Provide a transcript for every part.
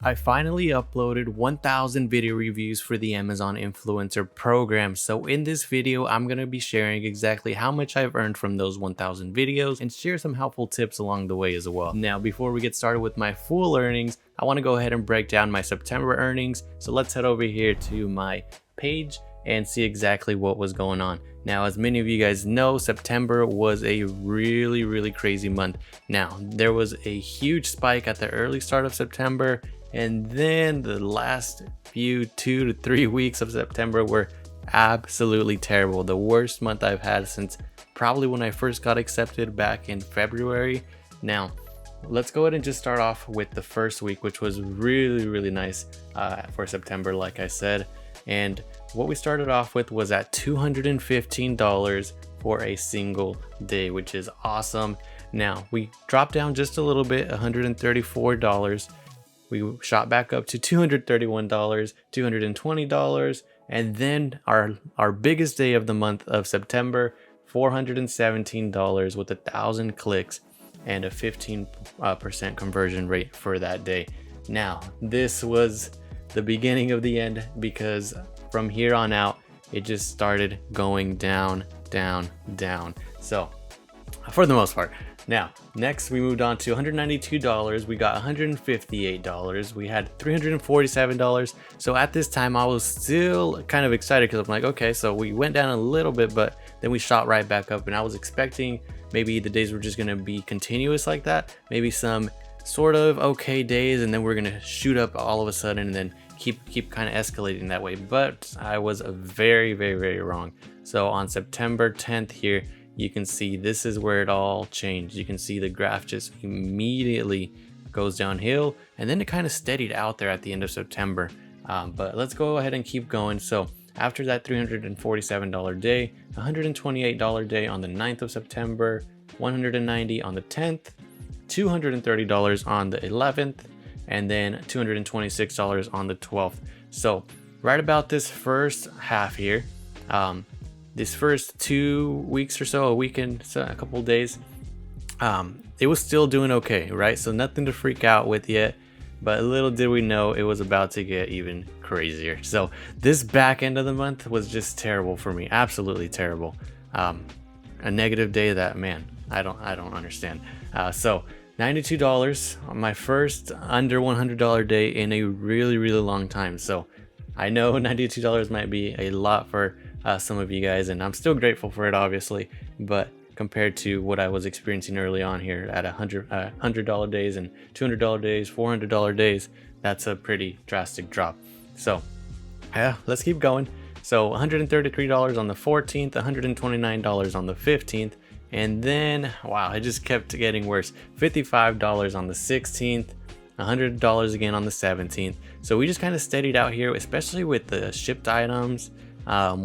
I finally uploaded 1000 video reviews for the Amazon Influencer program. So in this video, I'm going to be sharing exactly how much I've earned from those 1000 videos and share some helpful tips along the way as well. Now, before we get started with my full earnings, I want to go ahead and break down my September earnings. So let's head over here to my page and see exactly what was going on. Now, as many of you guys know, September was a really crazy month. Now, there was a huge spike at the early start of September, and then the last few 2 to 3 weeks of September were absolutely terrible. The worst month I've had since probably when I first got accepted back in February. Now, let's go ahead and just start off with the first week, which was really nice for September, like I said. And what we started off with was at $215 for a single day, which is awesome. Now, we dropped down just a little bit, $134. We shot back up to $231, $220, and then our biggest day of the month of September, $417 with 1,000 clicks and a 15% conversion rate for that day. Now, this was the beginning of the end, because from here on out, it just started going down. So, for the most part. Now, next we moved on to $192. We got $158. We had $347. So at this time, I was still kind of excited because I'm like, okay, so we went down a little bit, but then we shot right back up. And I was expecting maybe the days were just going to be continuous like that. Maybe some sort of okay days, and then we're going to shoot up all of a sudden and then keep kind of escalating that way. But I was very wrong. So on September 10th here, you can see this is where it all changed. You can see the graph just immediately goes downhill, and then it kind of steadied out there at the end of September. But let's go ahead and keep going. So after that $347 day, $128 day on the 9th of September, $190 on the 10th, $230 on the 11th, and then $226 on the 12th. So right about this first half here, this first 2 weeks or so, a weekend, so a couple of days, it was still doing okay, right? So nothing to freak out with yet, but little did we know it was about to get even crazier. So this back end of the month was just terrible for me, absolutely terrible. A negative day that, man, I don't understand. So $92 on my first under $100 day in a really long time. So I know $92 might be a lot for some of you guys, and I'm still grateful for it, obviously, but compared to what I was experiencing early on here at $100 days and $200 days, $400 days, that's a pretty drastic drop. So yeah, let's keep going. So $133 on the 14th, $129 on the 15th, and then wow, it just kept getting worse. $55 on the 16th, $100 again on the 17th. So we just kind of steadied out here, especially with the shipped items,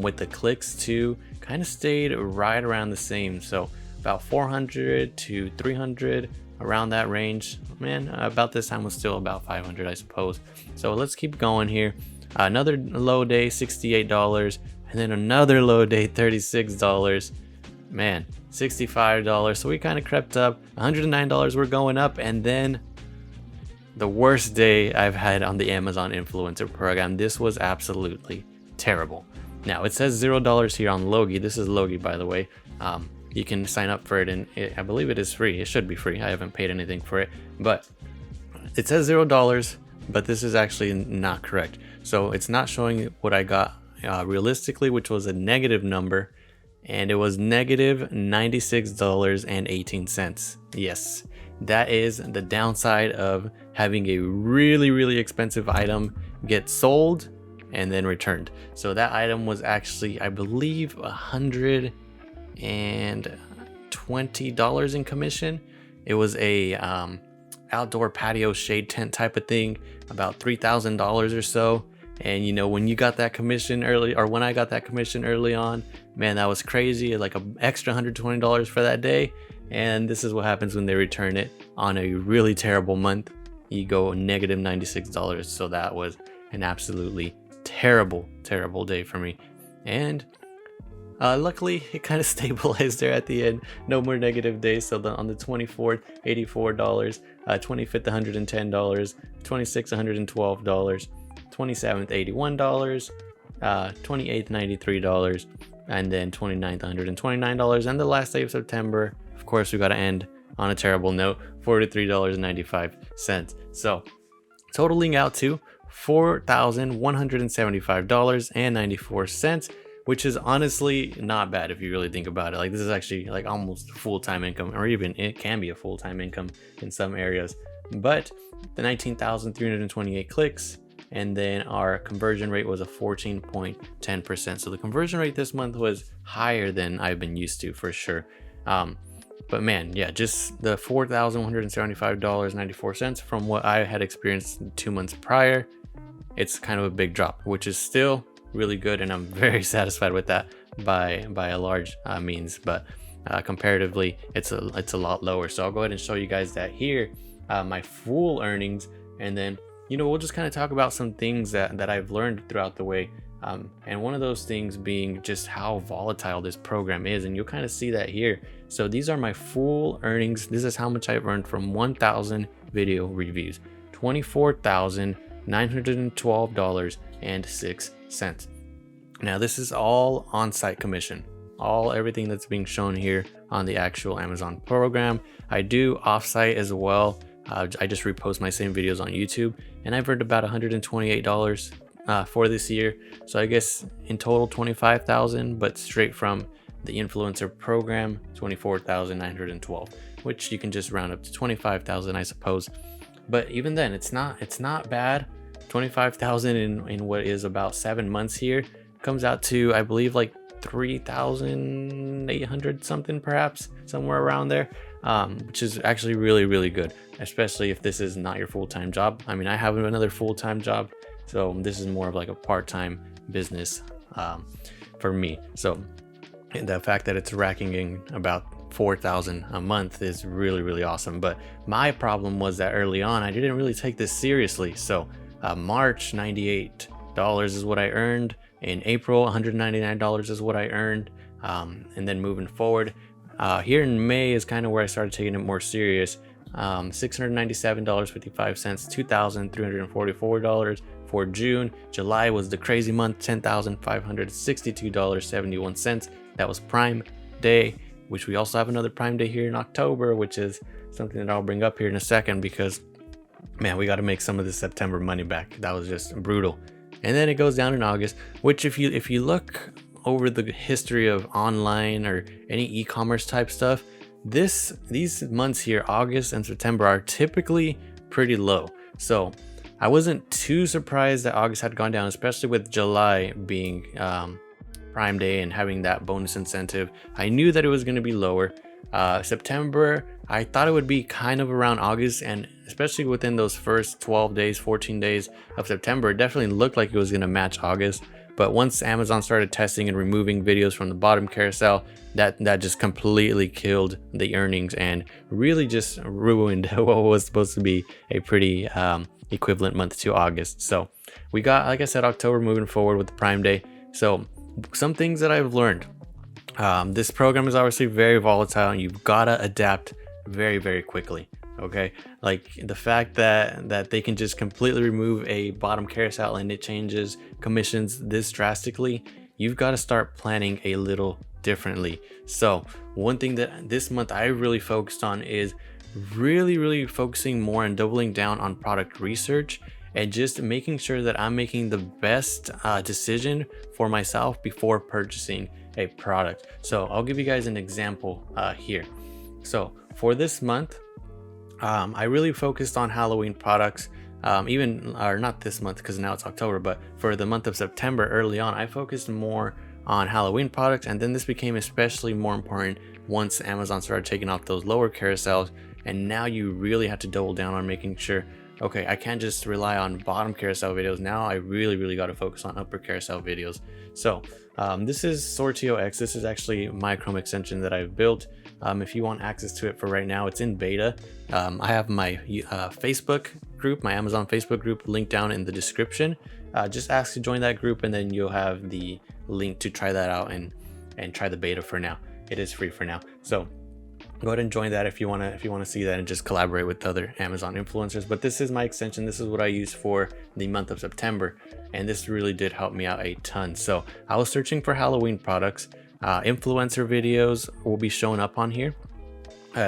with the clicks too, kind of stayed right around the same. So about 400 to 300, around that range. Man, about this time was still about 500, I suppose. So let's keep going here. Another low day, $68, and then another low day, $36. Man, $65. So we kind of crept up. $109 we're going up, and then the worst day I've had on the Amazon Influencer program. This was absolutely terrible. Now, it says $0 here on Logi. This is Logi, by the way. You can sign up for it, and I believe it is free. It should be free. I haven't paid anything for it, but it says $0, but this is actually not correct. So it's not showing what I got realistically, which was a negative number, and it was negative $96.18. Yes, that is the downside of having a really expensive item get sold and then returned. So that item was actually, I believe, $120 in commission. It was a outdoor patio shade tent type of thing, about $3,000 or so. And you know, when you got that commission early, or when I got that commission early on, man, that was crazy. Like an extra $120 for that day. And this is what happens when they return it on a really terrible month. You go negative $96. So that was an absolutely terrible day for me. And Luckily, it kind of stabilized there at the end. No more negative days. So on the 24th, $84, 25th, $110, 26th, $112, 27th, $81, 28th, $93, and then 29th, $129. And the last day of September, of course, we got to end on a terrible note, $43.95. So totaling out to $4,175.94, which is honestly not bad if you really think about it. Like, this is actually like almost full-time income, or even it can be a full-time income in some areas. But the 19,328 clicks, and then our conversion rate was a 14.10%. So the conversion rate this month was higher than I've been used to, for sure. But man, yeah, just the $4,175.94 from what I had experienced 2 months prior, it's kind of a big drop, which is still really good, and I'm very satisfied with that by a large means. But comparatively, it's a lot lower. So I'll go ahead and show you guys that here, my full earnings, and then we'll just kind of talk about some things that I've learned throughout the way. And one of those things being just how volatile this program is, and you'll kind of see that here. So these are my full earnings. This is how much I've earned from 1,000 video reviews, $24,912.06. Now this is all on-site commission, everything that's being shown here on the actual Amazon program. I do off-site as well. I just repost my same videos on YouTube, and I've earned about $128 for this year. So I guess in total 25,000, but straight from the influencer program, 24,912, which you can just round up to 25,000, I suppose. But even then, it's not bad. 25,000 in what is about 7 months here comes out to, I believe, like 3,800 something, perhaps somewhere around there, which is actually really, really good, especially if this is not your full-time job. I mean, I have another full-time job, so this is more of like a part-time business for me. So the fact that it's racking in about 4,000 a month is really, really awesome. But my problem was that early on, I didn't really take this seriously. So March, $98 is what I earned. In April, $199 is what I earned. And then moving forward, here in May is kind of where I started taking it more serious. $697.55, $2,344 for June. July was the crazy month, $10,562.71. That was Prime Day, which we also have another Prime Day here in October, which is something that I'll bring up here in a second, because man, we got to make some of the September money back. That was just brutal. And then it goes down in August, which if you look over the history of online or any e-commerce type stuff, these months here, August and September, are typically pretty low. So I wasn't too surprised that August had gone down, especially with July being Prime Day and having that bonus incentive. I knew that it was going to be lower. September, I thought it would be kind of around August, and especially within those first 12 days, 14 days of September, it definitely looked like it was going to match August. But once Amazon started testing and removing videos from the bottom carousel, that just completely killed the earnings and really just ruined what was supposed to be a pretty equivalent month to August. So we got, like I said, October moving forward with the Prime Day. So some things that I've learned. This program is obviously very volatile, and you've got to adapt very, very quickly. Okay, like the fact that they can just completely remove a bottom carousel and it changes commissions this drastically, you've got to start planning a little differently. So one thing that this month I really focused on is really focusing more and doubling down on product research, and just making sure that I'm making the best decision for myself before purchasing a product. So I'll give you guys an example here. So for this month, I really focused on Halloween products, or not this month because now it's October, but for the month of September early on, I focused more on Halloween products. And then this became especially more important once Amazon started taking off those lower carousels. And now you really have to double down on making sure, okay, I can't just rely on bottom carousel videos. Now I really got to focus on upper carousel videos. So this is SortioX. This is actually my Chrome extension that I've built. If you want access to it for right now, it's in beta. I have my Facebook group, my Amazon Facebook group, linked down in the description. Just ask to join that group, and then you'll have the link to try that out and and try the beta for now. It is free for now, so go ahead and join that if you want to see that and just collaborate with other Amazon influencers. But this is my extension. This is what I use for the month of September, and this really did help me out a ton. So I was searching for Halloween products. Influencer videos will be showing up on here.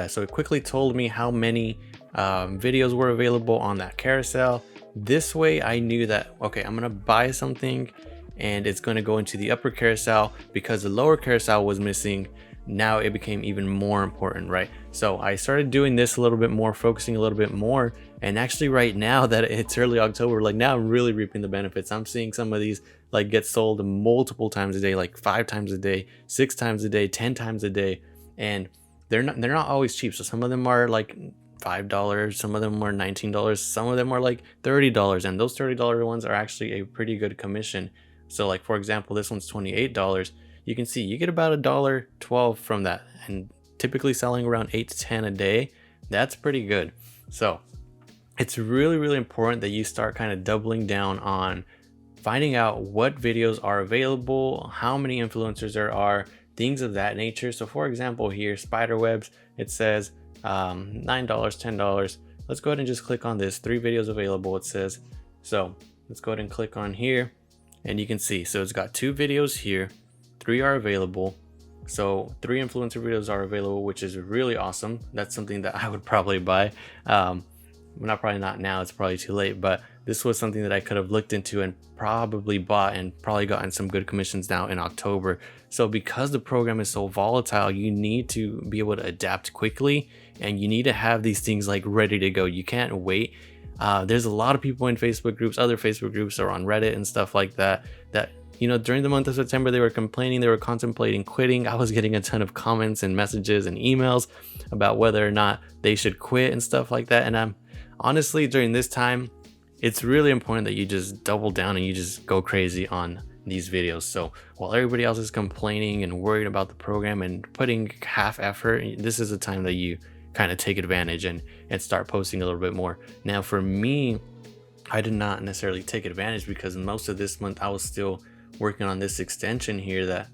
So it quickly told me how many videos were available on that carousel. This way I knew that, okay, I'm gonna buy something and it's gonna go into the upper carousel. Because the lower carousel was missing, now it became even more important, right? So I started doing this a little bit more, focusing a little bit more, and actually right now that it's early October, like now I'm really reaping the benefits. I'm seeing some of these like get sold multiple times a day, like 5 times a day, 6 times a day, 10 times a day, and they're not always cheap. So some of them are like $5, some of them are $19, some of them are like $30, and those $30 ones are actually a pretty good commission. So like for example, this one's $28. You can see you get about $1.12 from that, and typically selling around 8 to 10 a day. That's pretty good. So it's really important that you start kind of doubling down on finding out what videos are available, how many influencers there are, things of that nature. So for example here, spider webs, it says $9, $10. Let's go ahead and just click on this. 3 videos available, it says. So let's go ahead and click on here, and you can see, so it's got 2 videos here, 3 are available. So 3 influencer videos are available, which is really awesome. That's something that I would probably buy. Probably not now, it's probably too late, but this was something that I could have looked into and probably bought and probably gotten some good commissions now in October. So because the program is so volatile, you need to be able to adapt quickly, and you need to have these things like ready to go. You can't wait. There's a lot of people in Facebook groups, other Facebook groups, or on Reddit and stuff like that, you know, during the month of September, they were complaining, they were contemplating quitting. I was getting a ton of comments and messages and emails about whether or not they should quit and stuff like that. And I'm honestly, during this time, it's really important that you just double down and you just go crazy on these videos. So while everybody else is complaining and worried about the program and putting half effort, this is the time that you kind of take advantage and start posting a little bit more. Now for me, I did not necessarily take advantage because most of this month I was still working on this extension here that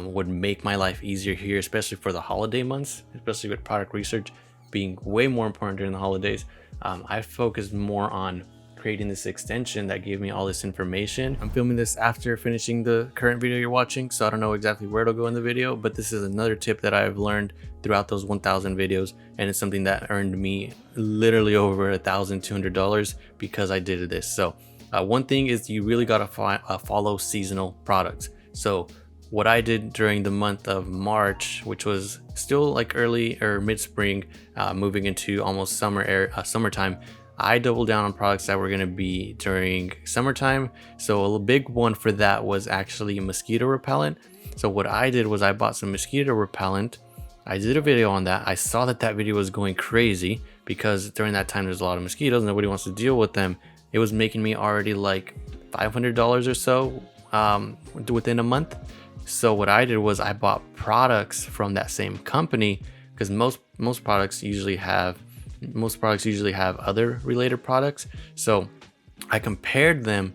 would make my life easier here, especially for the holiday months, especially with product research being way more important during the holidays. I focused more on creating this extension that gave me all this information. I'm filming this after finishing the current video you're watching, so I don't know exactly where it'll go in the video, but this is another tip that I've learned throughout those 1,000 videos, and it's something that earned me literally over $1,200 because I did this. So one thing is you really gotta follow seasonal products. So what I did during the month of March, which was still like early or mid-spring, moving into almost summertime, I doubled down on products that were going to be during summertime. So a big one for that was actually mosquito repellent. So what I did was I bought some mosquito repellent. I did a video on that. I saw that video was going crazy because during that time there's a lot of mosquitoes, nobody wants to deal with them. It was making me already like $500 or so within a month. So what I did was I bought products from that same company, because most products usually have other related products. So I compared them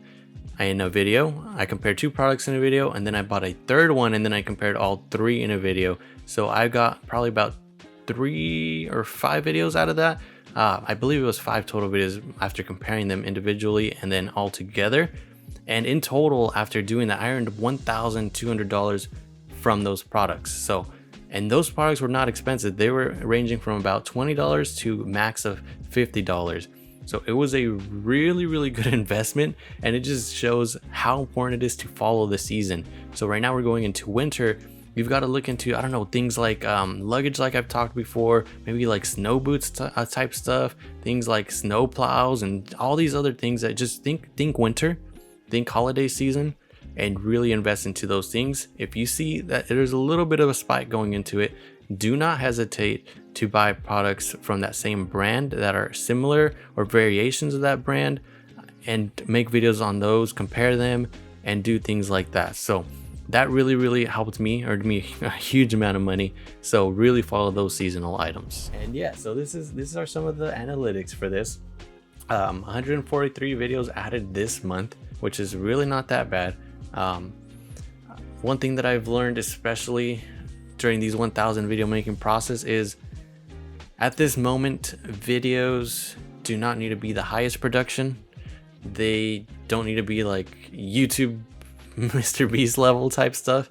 in a video. I compared 2 products in a video, and then I bought a third one, and then I compared all 3 in a video. So I got probably about 3 or 5 videos out of that. I believe it was 5 total videos after comparing them individually and then all together. And in total, after doing that, I earned $1,200 from those products. So, and those products were not expensive. They were ranging from about $20 to max of $50. So it was a really good investment, and it just shows how important it is to follow the season. So right now we're going into winter. You've got to look into, I don't know, things like luggage, like I've talked before, maybe like snow boots type stuff, things like snow plows and all these other things that just think winter, think holiday season, and really invest into those things. If you see that there's a little bit of a spike going into it, do not hesitate to buy products from that same brand that are similar or variations of that brand, and make videos on those, compare them, and do things like that. So that really helped me, earned me a huge amount of money. So really follow those seasonal items. And yeah, so these are some of the analytics for this. 143 videos added this month, which is really not that bad. one thing that I've learned, especially during these 1000 video making process, is at this moment, videos do not need to be the highest production. They don't need to be like YouTube Mr. Beast level type stuff.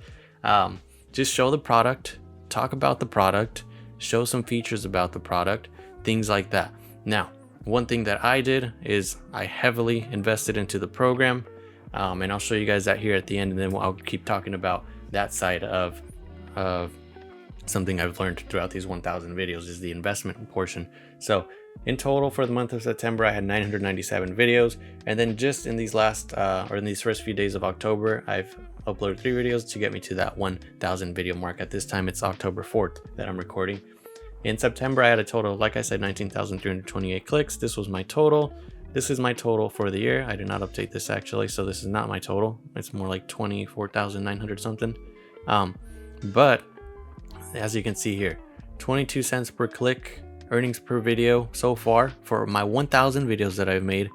Just show the product, talk about the product, show some features about the product, things like that. Now, one thing that I did is I heavily invested into the program, and I'll show you guys that here at the end, and then I'll keep talking about that side of something I've learned throughout these 1000 videos is the investment portion. So in total for the month of September, I had 997 videos. And then just in these last, or in these first few days of October, I've uploaded 3 videos to get me to that 1000 video mark. At this time, it's October 4th that I'm recording. In September, I had a total, like I said, 19,328 clicks. This was my total. This is my total for the year. I did not update this actually, so this is not my total. It's more like 24,900 something. But as you can see here, 22 cents per click, earnings per video so far for my 1000 videos that I've made.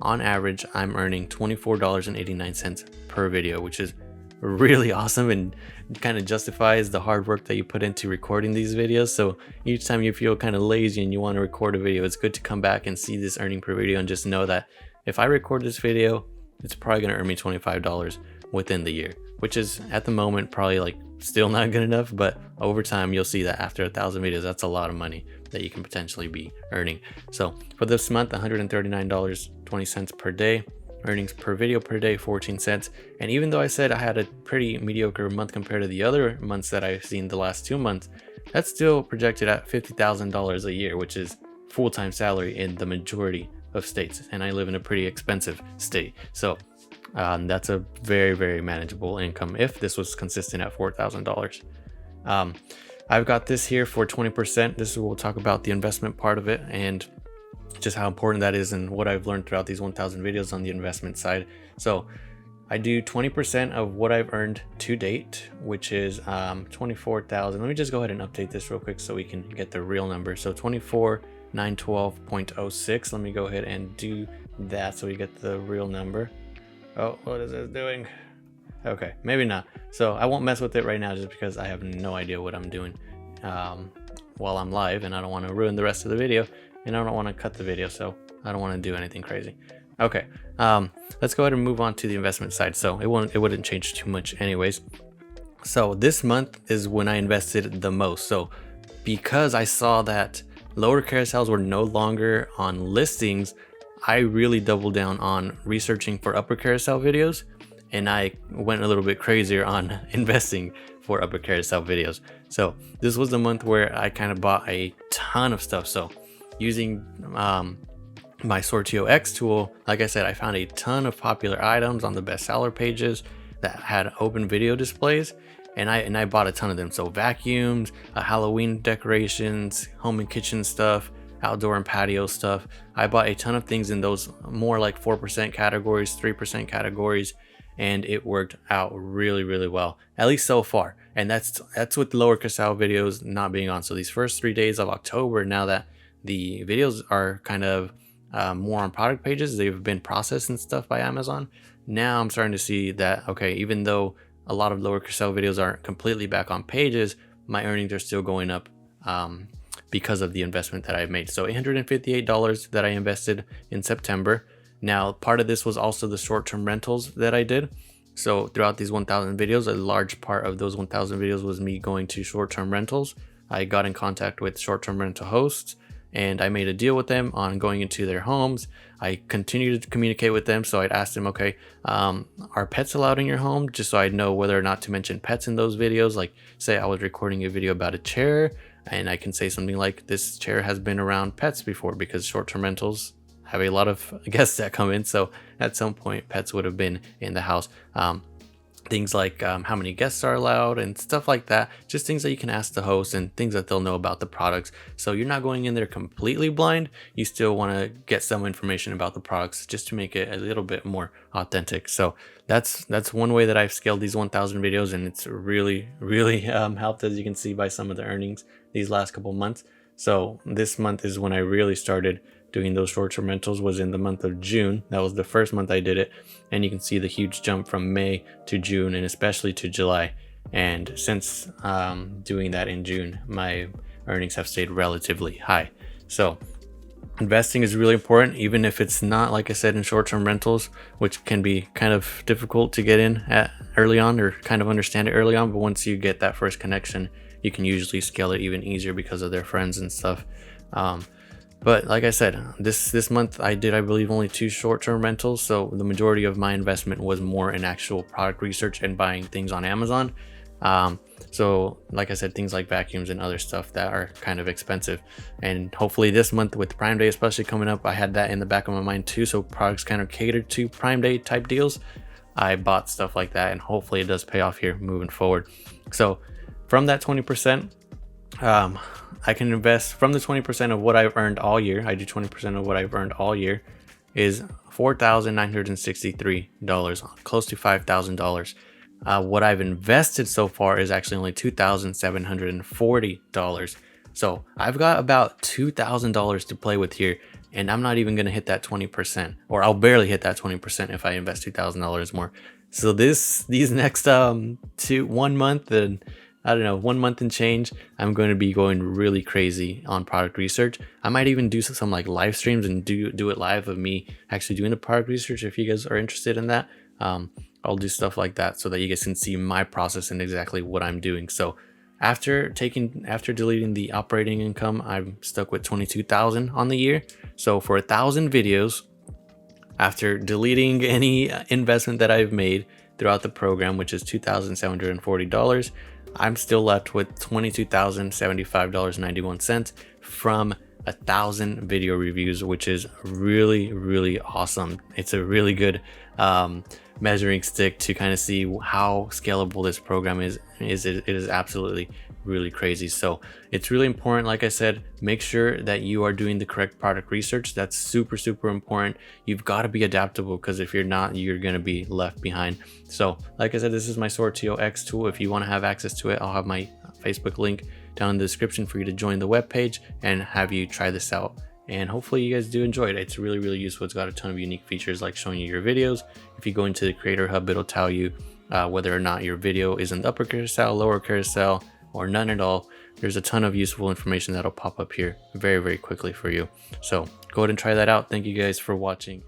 On average, I'm earning $24.89 per video, which is really awesome and kind of justifies the hard work that you put into recording these videos. So each time you feel kind of lazy and you want to record a video, it's good to come back and see this earning per video and just know that if I record this video, it's probably going to earn me $25 within the year, which is at the moment probably like still not good enough, but over time you'll see that after 1000 videos, that's a lot of money that you can potentially be earning. So for this month, $139.20 per day, earnings per video per day 14 cents. And even though I said I had a pretty mediocre month compared to the other months that I've seen the last 2 months, that's still projected at $50,000 a year, which is full-time salary in the majority of states, and I live in a pretty expensive state. So that's a very, very manageable income if this was consistent at $4,000. I've got this here for 20%. This is we'll talk about the investment part of it and just how important that is and what I've learned throughout these 1000 videos on the investment side. So I do 20% of what I've earned to date, which is 24,000. Let me just go ahead and update this real quick so we can get the real number. So 24,912.06. Let me go ahead and do that so we get the real number. Oh, what is this doing? Okay, maybe not. So I won't mess with it right now just because I have no idea what I'm doing while I'm live, and I don't want to ruin the rest of the video, and I don't want to cut the video, so I don't want to do anything crazy. Okay, let's go ahead and move on to the investment side. So it wouldn't change too much anyways. So this month is when I invested the most. So because I saw that lower carousels were no longer on listings, I really doubled down on researching for upper carousel videos, and I went a little bit crazier on investing for upper carousel videos. So this was the month where I kind of bought a ton of stuff. So using my SortioX tool, like I said, I found a ton of popular items on the bestseller pages that had open video displays, and I bought a ton of them. So vacuums, Halloween decorations, home and kitchen stuff, outdoor and patio stuff. I bought a ton of things in those more like 4% categories, 3% categories, and it worked out really, really well, at least so far. And that's with lower carousel videos not being on. So these first 3 days of October, now that the videos are kind of more on product pages, they've been processed and stuff by Amazon. Now I'm starting to see that, okay, even though a lot of lower carousel videos aren't completely back on pages, my earnings are still going up because of the investment that I've made. So $858 that I invested in September. Now, part of this was also the short-term rentals that I did. So throughout these 1000 videos, a large part of those 1000 videos was me going to short-term rentals. I got in contact with short-term rental hosts, and I made a deal with them on going into their homes. I continued to communicate with them. So I'd ask them, okay, are pets allowed in your home? Just so I'd know whether or not to mention pets in those videos. Like say I was recording a video about a chair, and I can say something like, this chair has been around pets before, because short-term rentals have a lot of guests that come in. So at some point pets would have been in the house. Things like how many guests are allowed and stuff like that. Just things that you can ask the host and things that they'll know about the products. So you're not going in there completely blind. You still want to get some information about the products just to make it a little bit more authentic. So that's one way that I've scaled these 1000 videos, and it's really, really helped, as you can see by some of the earnings these last couple months. So this month is when I really started doing those short-term rentals was in the month of June. That was the first month I did it, and you can see the huge jump from May to June and especially to July. And since doing that in June, my earnings have stayed relatively high. So investing is really important, even if it's not, like I said, in short-term rentals, which can be kind of difficult to get in at early on or kind of understand it early on. But once you get that first connection, you can usually scale it even easier because of their friends and stuff. But like I said, this month I did, I believe, only 2 short-term rentals. So the majority of my investment was more in actual product research and buying things on Amazon. So like I said, things like vacuums and other stuff that are kind of expensive. And hopefully this month with Prime Day especially coming up, I had that in the back of my mind too. So products kind of catered to Prime Day type deals. I bought stuff like that, and hopefully it does pay off here moving forward. So from that 20%, I can invest from the 20% of what I've earned all year. I do 20% of what I've earned all year is $4,963, close to $5,000. What I've invested so far is actually only $2,740. So I've got about $2,000 to play with here, and I'm not even going to hit that 20%, or I'll barely hit that 20% if I invest $2,000 more. So these next 1 month and I don't know, 1 month and change, I'm going to be going really crazy on product research. I might even do some like live streams and do it live of me actually doing the product research. If you guys are interested in that, I'll do stuff like that so that you guys can see my process and exactly what I'm doing. So after deleting the operating income, I'm stuck with 22,000 on the year. So for 1,000 videos, after deleting any investment that I've made throughout the program, which is $2,740, I'm still left with $22,075.91 from 1,000 video reviews, which is really, really awesome. It's a really good measuring stick to kind of see how scalable this program is. It is absolutely really crazy. So it's really important, like I said, make sure that you are doing the correct product research. That's super, super important. You've got to be adaptable, because if you're not, you're going to be left behind. So like I said, this is my SortioX tool. If you want to have access to it, I'll have my Facebook link down in the description for you to join the webpage and have you try this out. And hopefully you guys do enjoy it. It's really, really useful. It's got a ton of unique features like showing you your videos. If you go into the Creator Hub, it'll tell you whether or not your video is in the upper carousel, lower carousel, or none at all. There's a ton of useful information that'll pop up here very, very quickly for you. So go ahead and try that out. Thank you guys for watching.